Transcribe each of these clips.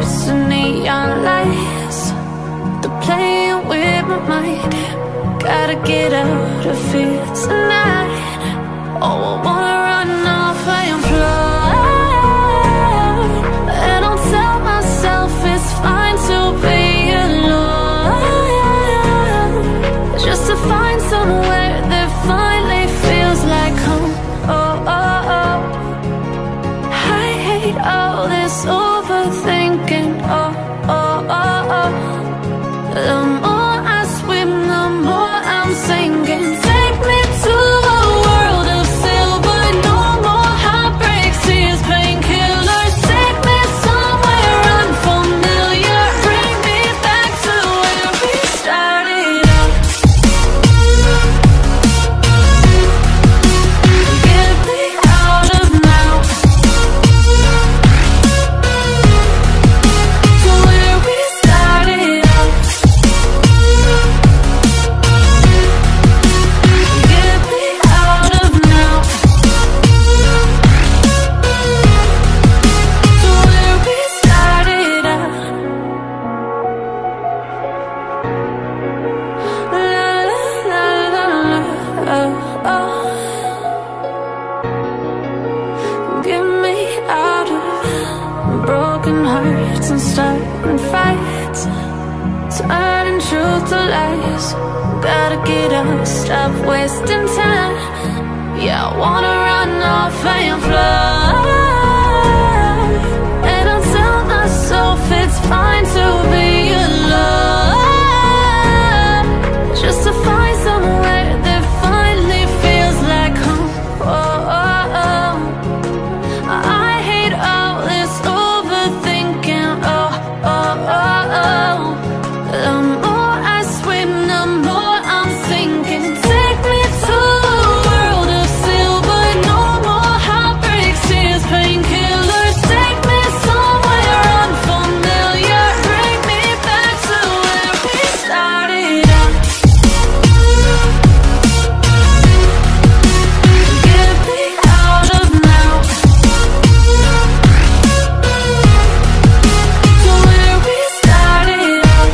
hearts and neon lights. They're playing with my mind. Gotta get out of here tonight. Oh, I wanna run off and fly. And I'll tell myself it's fine to be alone, just to find somewhere that finally feels like home. Oh, oh, oh. I hate all this overthinking. Oh, oh, oh, oh. The more I swim, the more I'm sinking. Take me to a world of silver. No more heartbreaks, tears, painkillers. Take me somewhere unfamiliar. Bring me back to where we started out. Get me out of now, to where we started out. Get me out of now, to where we started out. La la la la la, oh, oh. Get me out of broken hearts and starting fights, turning truth to lies. Gotta get up, stop wasting time. Yeah, I wanna run off and fly. And I'll tell myself it's fine to be alone, just to find somewhere that finally feels like home. Oh, oh, oh. I hate all this overthinking. Oh, oh, oh, oh. The more I swim, the more I'm sinking. Take me to a world of silver. No more heartbreaks, tears, painkillers. Take me somewhere unfamiliar. Bring me back to where we started out. Get me out of now, to where we started out.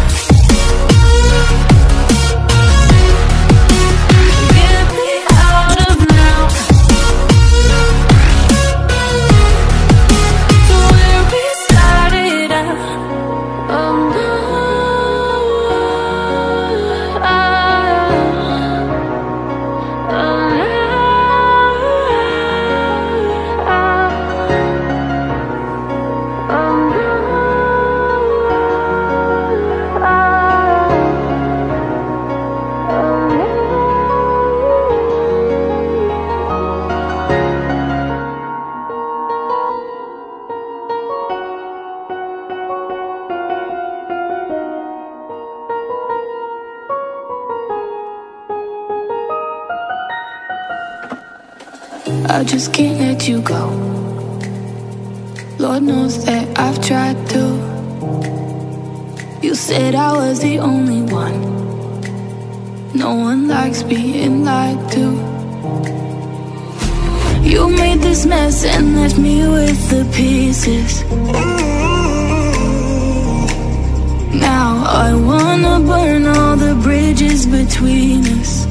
Get me out of now, to where we started out. Oh no, oh, I just can't let you go. Lord knows that I've tried to. You said I was the only one. No one likes being lied to. You made this mess and left me with the pieces. Now I wanna burn all the bridges between us.